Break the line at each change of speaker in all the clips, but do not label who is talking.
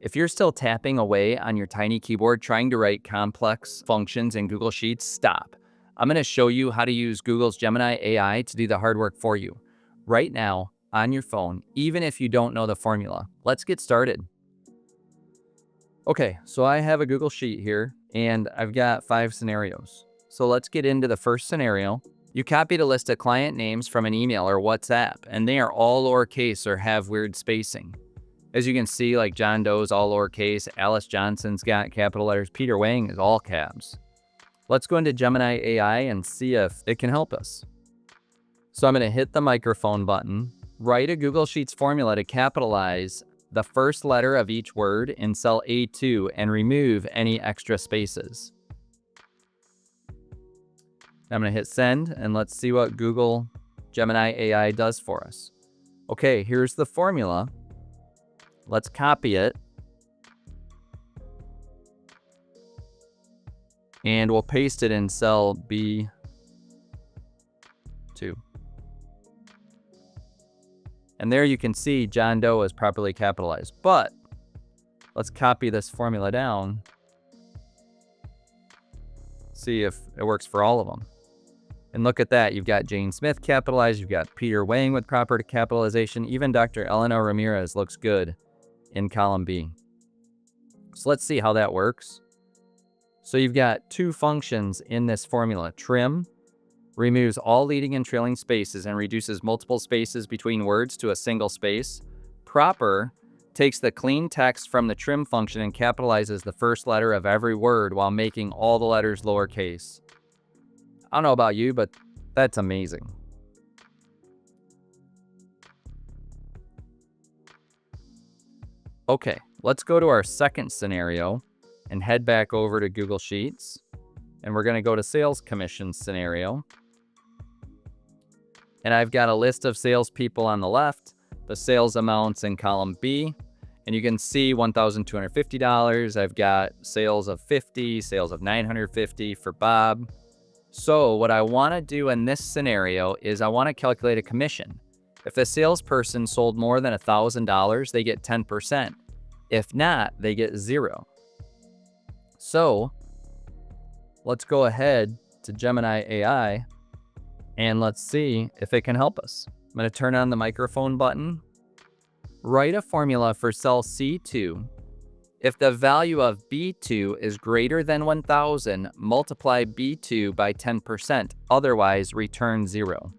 If you're still tapping away on your tiny keyboard trying to write complex functions in Google Sheets, stop. I'm going to show you how to use Google's Gemini AI to do the hard work for you right now on your phone, even if you don't know the formula. Let's get started. Okay, so I have a Google Sheet here and I've got 5 scenarios. So let's get into the first scenario. You copied a list of client names from an email or WhatsApp, and they are all lowercase or have weird spacing. As you can see, like John Doe's all lowercase, Alice Johnson's got capital letters, Peter Wang is all caps. Let's go into Gemini AI and see if it can help us. So I'm going to hit the microphone button, write a Google Sheets formula to capitalize the first letter of each word in cell A2 and remove any extra spaces. I'm going to hit send and let's see what Google Gemini AI does for us. Okay, here's the formula. Let's copy it. And we'll paste it in cell B2. And there you can see John Doe is properly capitalized. But let's copy this formula down. See if it works for all of them. And look at that. You've got Jane Smith capitalized. You've got Peter Wang with proper capitalization. Even Dr. Elena Ramirez looks good in column B. So let's see how that works. So you've got 2 functions in this formula. Trim removes all leading and trailing spaces and reduces multiple spaces between words to a single space. Proper takes the clean text from the trim function and capitalizes the first letter of every word while making all the letters lowercase. I don't know about you, but that's amazing. Okay, let's go to our second scenario and head back over to Google Sheets. And we're going to go to sales commission scenario. And I've got a list of salespeople on the left, the sales amounts in column B. And you can see $1,250. I've got sales of 50, sales of 950 for Bob. So what I want to do in this scenario is I want to calculate a commission. If a salesperson sold more than $1,000, they get 10%. If not, they get 0. So let's go ahead to Gemini AI and let's see if it can help us. I'm going to turn on the microphone button, write a formula for cell C2. If the value of B2 is greater than 1,000, multiply B2 by 10%, otherwise return 0.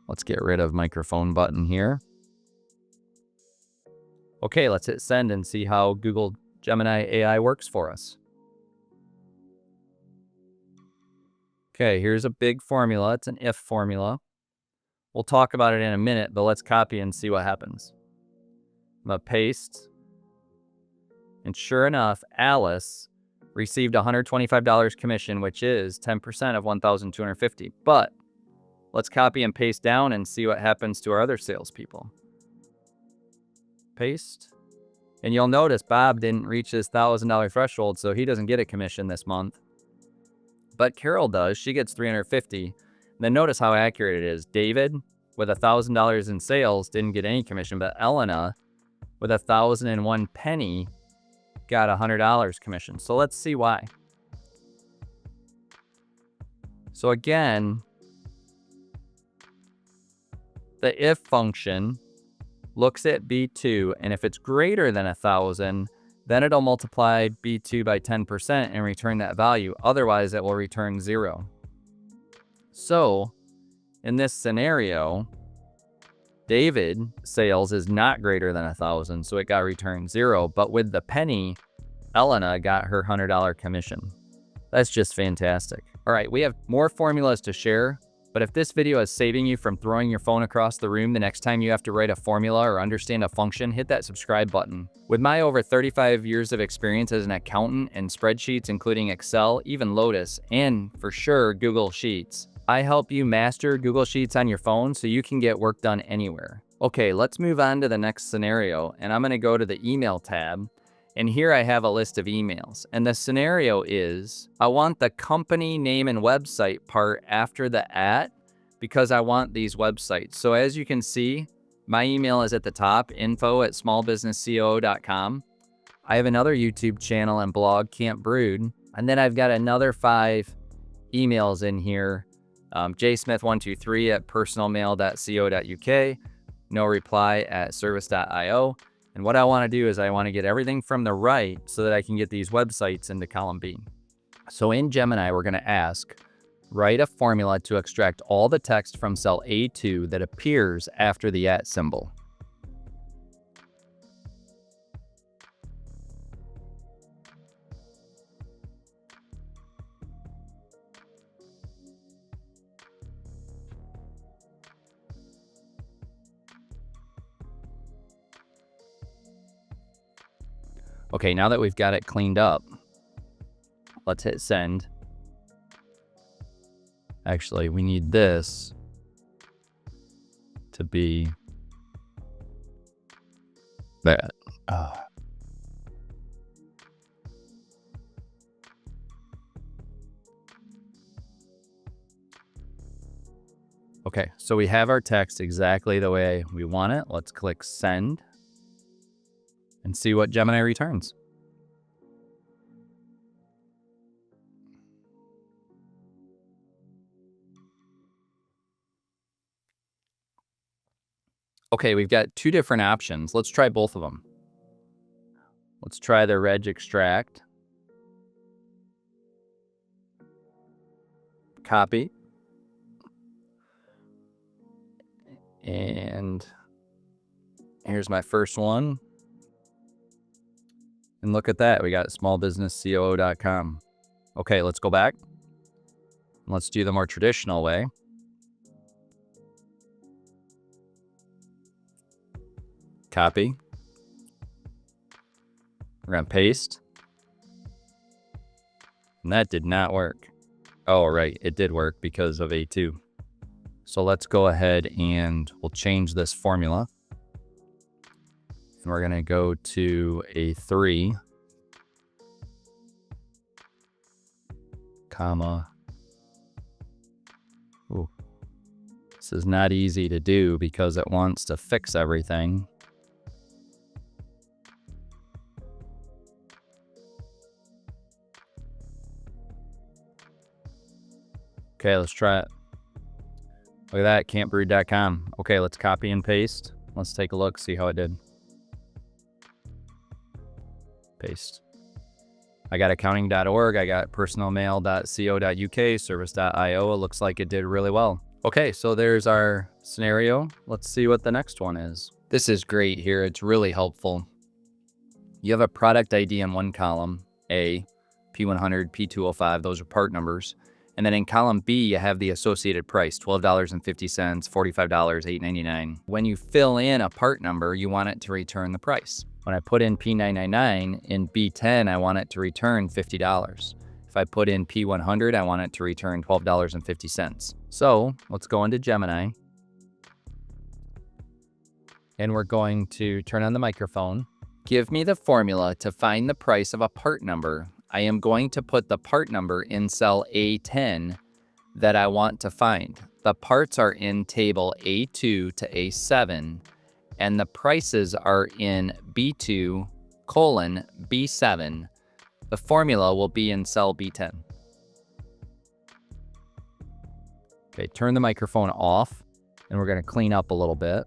Let's get rid of microphone button here. Okay, let's hit send and see how Google Gemini AI works for us. Okay, here's a big formula. It's an if formula. We'll talk about it in a minute, but let's copy and see what happens. I'm going to paste. And sure enough, Alice received $125 commission, which is 10% of $1,250. But let's copy and paste down and see what happens to our other salespeople. Paste. And you'll notice Bob didn't reach his $1,000 threshold, so he doesn't get a commission this month. But Carol does. She gets $350. Then notice how accurate it is. David, with $1,000 in sales, didn't get any commission, but Elena, with 1,001 penny, got $100 commission. So let's see why. So again, the if function looks at B2, and if it's greater than 1,000, then it'll multiply B2 by 10% and return that value. Otherwise, it will return 0. So in this scenario, David sales is not greater than 1,000, so it got returned 0. But with the penny, Elena got her $100 commission. That's just fantastic. All right, we have more formulas to share, but if this video is saving you from throwing your phone across the room the next time you have to write a formula or understand a function, hit that subscribe button. With my over 35 years of experience as an accountant and spreadsheets, including Excel, even Lotus, and for sure Google Sheets, I help you master Google Sheets on your phone so you can get work done anywhere. Okay, let's move on to the next scenario, and I'm going to go to the email tab. And here I have a list of emails. And the scenario is, I want the company name and website part after the @ because I want these websites. So as you can see, my email is at the top, info@smallbusinesscoo.com. I have another YouTube channel and blog, Can't Brood. And then I've got another 5 emails in here. jsmith123@personalmail.co.uk, no reply at service.io. And what I want to do is I want to get everything from the right so that I can get these websites into column B. So in Gemini, we're going to ask, write a formula to extract all the text from cell A2 that appears after the @ symbol. Okay, now that we've got it cleaned up, let's hit send. Actually, we need this to be that. Okay, so we have our text exactly the way we want it. Let's click send and see what Gemini returns. Okay, we've got 2 different options. Let's try both of them. Let's try the reg extract. Copy. And here's my first one. And look at that, we got smallbusinesscoo.com. Okay, let's go back. Let's do the more traditional way. Copy. We're gonna paste. And that did not work. Oh, right, it did work because of A2. So let's go ahead and we'll change this formula. And we're gonna go to A3, comma. Ooh. This is not easy to do because it wants to fix everything. Okay, let's try it. Look at that, campbrood.com. Okay, let's copy and paste. Let's take a look, see how it did. Paste. I got accounting.org, I got personalmail.co.uk, service.io. It looks like it did really well. Okay, so there's our scenario. Let's see what the next one is. This is great here, it's really helpful. You have a product ID in one column, A, P100, P205, those are part numbers. And then in column B, you have the associated price, $12.50, $45, $8.99. When you fill in a part number, you want it to return the price. When I put in P999, in B10, I want it to return $50. If I put in P100, I want it to return $12.50. So let's go into Gemini. And we're going to turn on the microphone. Give me the formula to find the price of a part number. I am going to put the part number in cell A10 that I want to find. The parts are in table A2 to A7, and the prices are in B2 colon B7. The formula will be in cell B10. Okay, turn the microphone off, and we're going to clean up a little bit.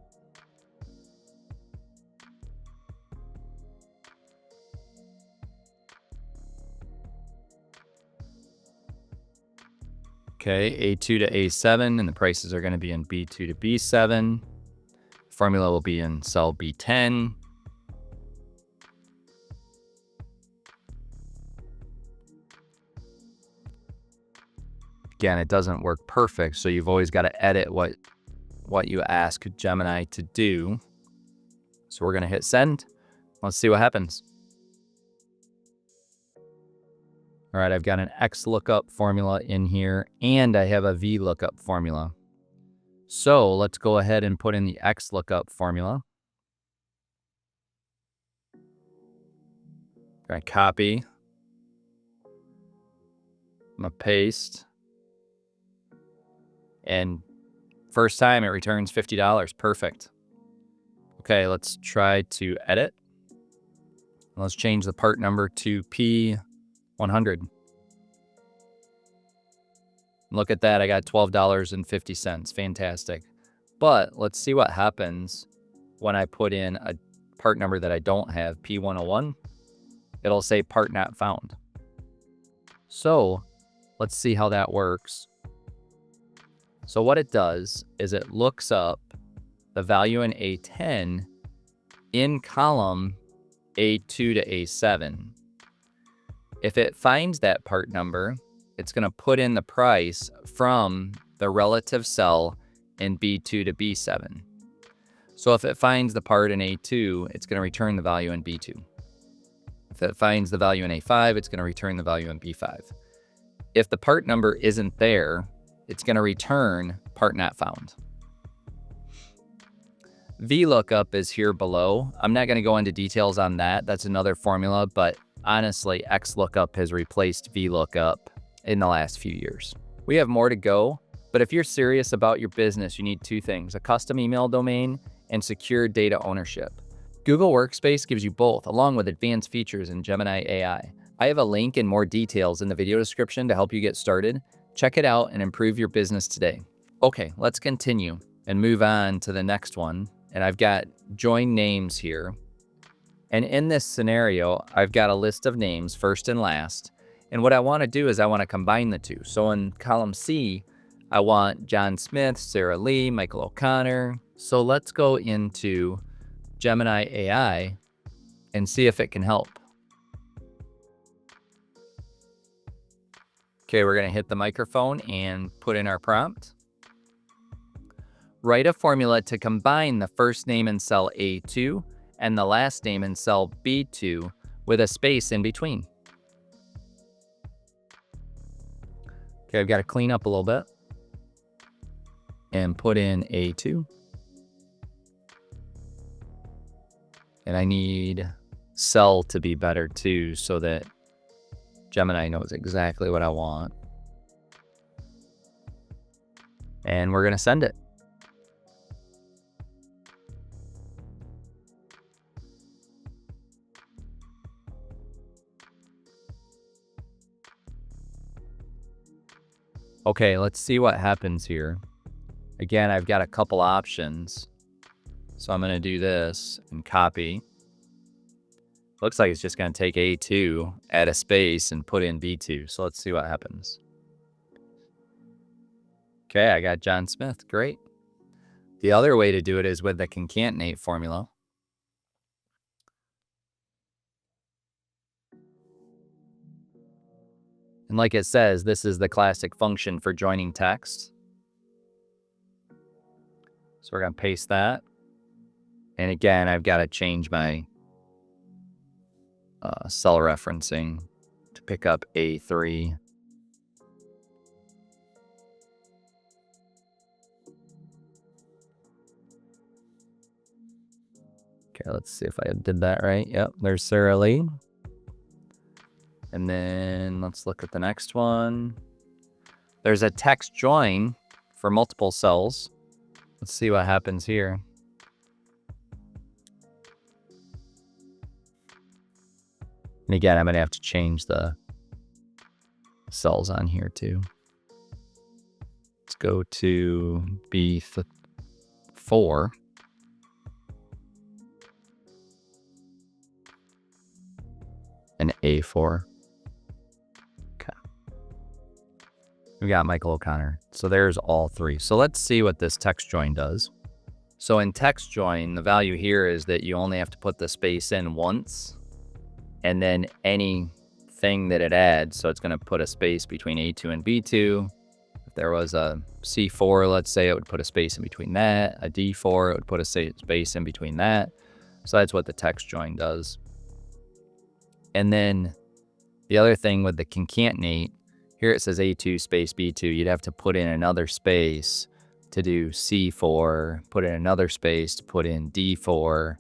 Okay, A2 to A7, and the prices are going to be in B2 to B7. Formula will be in cell B10. Again, it doesn't work perfect, so you've always got to edit what you ask Gemini to do. So we're going to hit send. Let's see what happens. All right, I've got an XLOOKUP formula in here, and I have a VLOOKUP formula. So let's go ahead and put in the XLOOKUP formula. I'm going to copy. I'm going to paste. And First time it returns $50. Perfect. Okay, let's try to edit. Let's change the part number to P100. Look at that, I got $12.50. Fantastic. But let's see what happens when I put in a part number that I don't have, P101. It'll say part not found. So let's see how that works. So what it does is it looks up the value in A10 in column A2 to A7. If it finds that part number, it's going to put in the price from the relative cell in B2 to B7. So if it finds the part in A2, it's going to return the value in B2. If it finds the value in A5, it's going to return the value in B5. If the part number isn't there, it's going to return part not found. VLOOKUP is here below. I'm not going to go into details on that. That's another formula, but honestly, XLOOKUP has replaced VLOOKUP in the last few years. We have more to go, but if you're serious about your business, you need two things: a custom email domain and secure data ownership. Google Workspace gives you both, along with advanced features in Gemini AI. I have a link and more details in the video description to help you get started. Check it out and improve your business today. Okay, let's continue and move on to the next one. And I've got join names here. And in this scenario, I've got a list of names, first and last. And what I want to do is I want to combine the two. So in column C, I want John Smith, Sarah Lee, Michael O'Connor. So let's go into Gemini AI and see if it can help. Okay, we're going to hit the microphone and put in our prompt. Write a formula to combine the first name in cell A2 and the last name in cell B2 with a space in between. Okay, I've got to clean up a little bit and put in A2. And I need cell to be better too, so that Gemini knows exactly what I want. And we're going to send it. Okay, let's see what happens here. Again, I've got a couple options. So I'm going to do this and copy. Looks like it's just going to take A2, add a space, and put in B2. So let's see what happens. Okay, I got John Smith. Great. The other way to do it is with the concatenate formula. And like it says, this is the classic function for joining text. So we're going to paste that. And again, I've got to change my cell referencing to pick up A3. Okay, let's see if I did that right. Yep, there's Sarah Lee. And then let's look at the next one. There's a text join for multiple cells. Let's see what happens here. And again, I'm going to have to change the cells on here too. Let's go to B4. And A4. Okay. We got Michael O'Connor. So there's all three. So let's see what this text join does. So in text join, the value here is that you only have to put the space in once, and then anything that it adds. So it's going to put a space between A2 and B2. If there was a C4, let's say, it would put a space in between that. A D4, it would put a space in between that. So that's what the text join does. And then the other thing with the concatenate, here it says A2 space B2. You'd have to put in another space to do C4, put in another space to put in D4.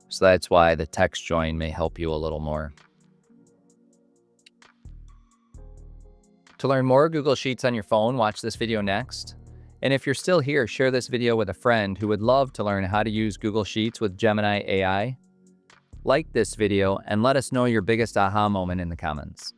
So that's why the text join may help you a little more. To learn more Google Sheets on your phone, watch this video next. And if you're still here, share this video with a friend who would love to learn how to use Google Sheets with Gemini AI. Like this video and let us know your biggest aha moment in the comments.